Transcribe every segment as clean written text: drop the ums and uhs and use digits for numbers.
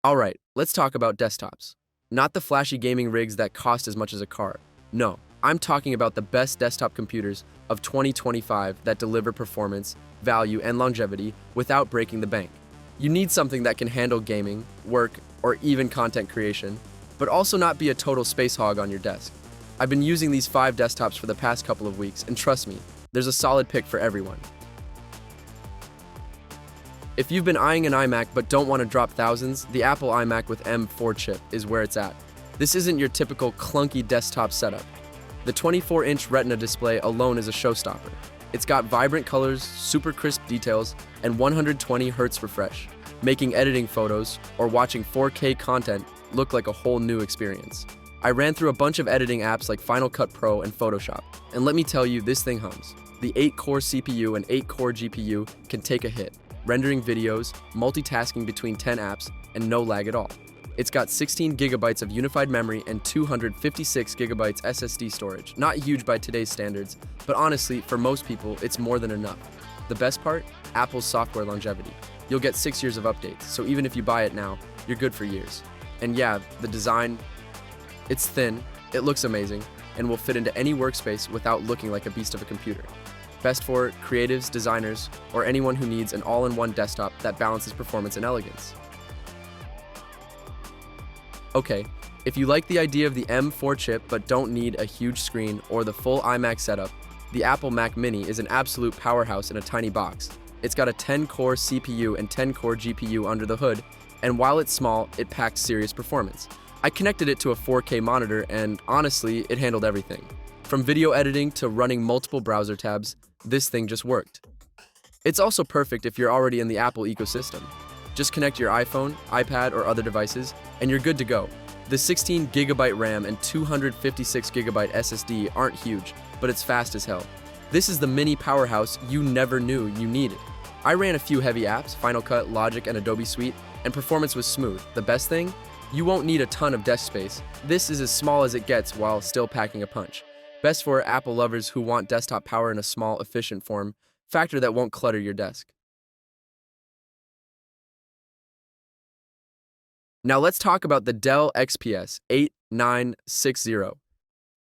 Alright, let's talk about desktops. Not the flashy gaming rigs that cost as much as a car. No, I'm talking about the best desktop computers of 2025 that deliver performance, value, and longevity without breaking the bank. You need something that can handle gaming, work, or even content creation, but also not be a total space hog on your desk. I've been using these 5 desktops for the past couple of weeks, and trust me, there's a solid pick for everyone. If you've been eyeing an iMac but don't want to drop thousands, the Apple iMac with M4 chip is where it's at. This isn't your typical clunky desktop setup. The 24-inch Retina display alone is a showstopper. It's got vibrant colors, super crisp details, and 120 Hz refresh, making editing photos or watching 4K content look like a whole new experience. I ran through a bunch of editing apps like Final Cut Pro and Photoshop, and let me tell you, this thing hums. The 8-core CPU and 8-core GPU can take a hit, rendering videos, multitasking between 10 apps, and no lag at all. It's got 16 gigabytes of unified memory and 256 gigabytes SSD storage. Not huge by today's standards, but honestly, for most people, it's more than enough. The best part? Apple's software longevity. You'll get 6 years of updates, so even if you buy it now, you're good for years. And yeah, the design, it's thin, it looks amazing, and will fit into any workspace without looking like a beast of a computer. Best for creatives, designers, or anyone who needs an all-in-one desktop that balances performance and elegance. Okay, if you like the idea of the M4 chip but don't need a huge screen or the full iMac setup, the Apple Mac Mini is an absolute powerhouse in a tiny box. It's got a 10-core CPU and 10-core GPU under the hood, and while it's small, it packs serious performance. I connected it to a 4K monitor, and honestly, it handled everything. From video editing to running multiple browser tabs, this thing just worked. It's also perfect if you're already in the Apple ecosystem. Just connect your iPhone, iPad, or other devices, and you're good to go. The 16GB RAM and 256GB SSD aren't huge, but it's fast as hell. This is the mini powerhouse you never knew you needed. I ran a few heavy apps, Final Cut, Logic, and Adobe Suite, and performance was smooth. The best thing? You won't need a ton of desk space. This is as small as it gets while still packing a punch. Best for Apple lovers who want desktop power in a small, efficient form factor that won't clutter your desk. Now let's talk about the Dell XPS 8960.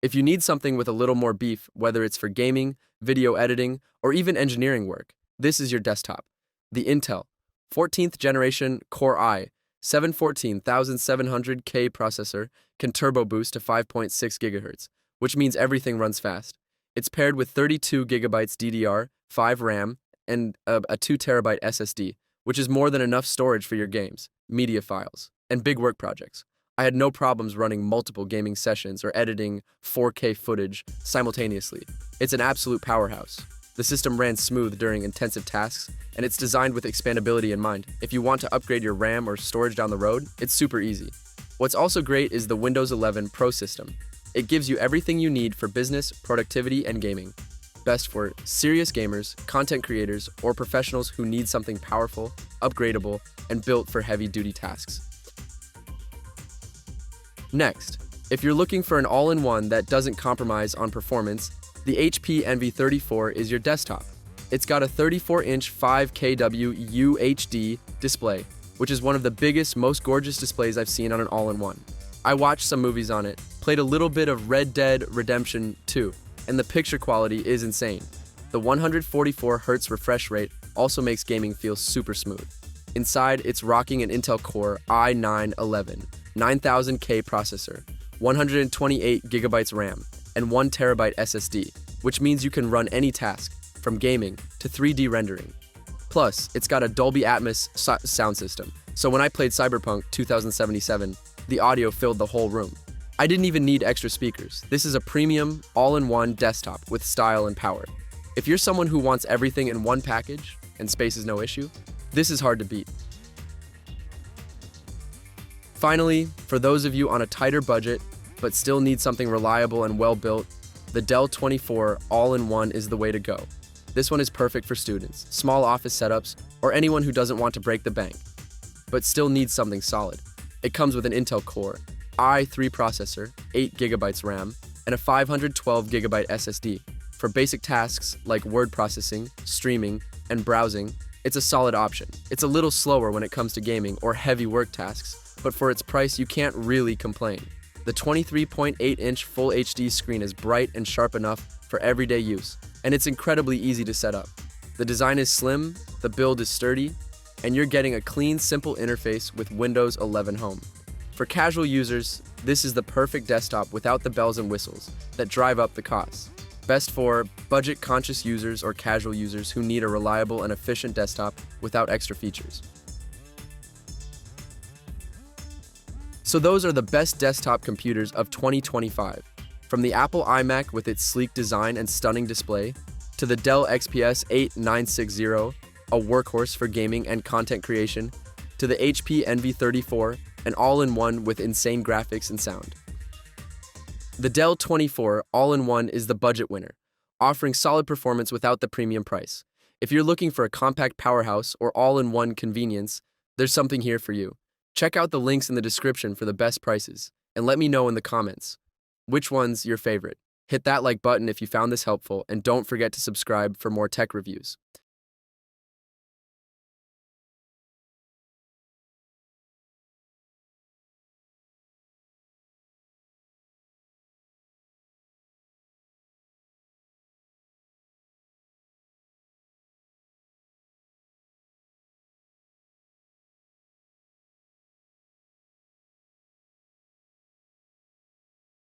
If you need something with a little more beef, whether it's for gaming, video editing, or even engineering work, this is your desktop. The Intel 14th generation Core i 714,700K processor can turbo boost to 5.6 GHz, which means everything runs fast. It's paired with 32 gigabytes DDR5 RAM and a 2 terabyte SSD, which is more than enough storage for your games, media files, and big work projects. I had no problems running multiple gaming sessions or editing 4K footage simultaneously. It's an absolute powerhouse. The system ran smooth during intensive tasks, and it's designed with expandability in mind. If you want to upgrade your RAM or storage down the road, it's super easy. What's also great is the Windows 11 Pro system. It gives you everything you need for business, productivity, and gaming. Best for serious gamers, content creators, or professionals who need something powerful, upgradable, and built for heavy-duty tasks. Next, if you're looking for an all-in-one that doesn't compromise on performance, the HP Envy 34 is your desktop. It's got a 34-inch 5kW UHD display, which is one of the biggest, most gorgeous displays I've seen on an all-in-one. I watched some movies on it, played a little bit of Red Dead Redemption 2, and the picture quality is insane. The 144 Hz refresh rate also makes gaming feel super smooth. Inside, it's rocking an Intel Core i9-11 9000K processor, 128 gigabytes RAM, and 1 terabyte SSD, which means you can run any task, from gaming to 3D rendering. Plus, it's got a Dolby Atmos sound system, so when I played Cyberpunk 2077, the audio filled the whole room. I didn't even need extra speakers. This is a premium, all-in-one desktop with style and power. If you're someone who wants everything in one package, and space is no issue, this is hard to beat. Finally, for those of you on a tighter budget, but still need something reliable and well-built, the Dell 24 all-in-one is the way to go. This one is perfect for students, small office setups, or anyone who doesn't want to break the bank, but still needs something solid. It comes with an Intel Core i3 processor, 8 gigabytes RAM, and a 512 gigabyte SSD. For basic tasks like word processing, streaming, and browsing, It's a solid option. It's a little slower when it comes to gaming or heavy work tasks, but for its price, you can't really complain. The 23.8-inch Full HD screen is bright and sharp enough for everyday use, and it's incredibly easy to set up. The design is slim, the build is sturdy, and you're getting a clean, simple interface with Windows 11 Home. For casual users, this is the perfect desktop without the bells and whistles that drive up the costs. Best for budget-conscious users or casual users who need a reliable and efficient desktop without extra features. So those are the best desktop computers of 2025. From the Apple iMac with its sleek design and stunning display, to the Dell XPS 8960, a workhorse for gaming and content creation, to the HP Envy 34, an all-in-one with insane graphics and sound. The Dell 24 all-in-one is the budget winner, offering solid performance without the premium price. If you're looking for a compact powerhouse or all-in-one convenience, there's something here for you. Check out the links in the description for the best prices, and let me know in the comments which one's your favorite. Hit that like button if you found this helpful, and don't forget to subscribe for more tech reviews.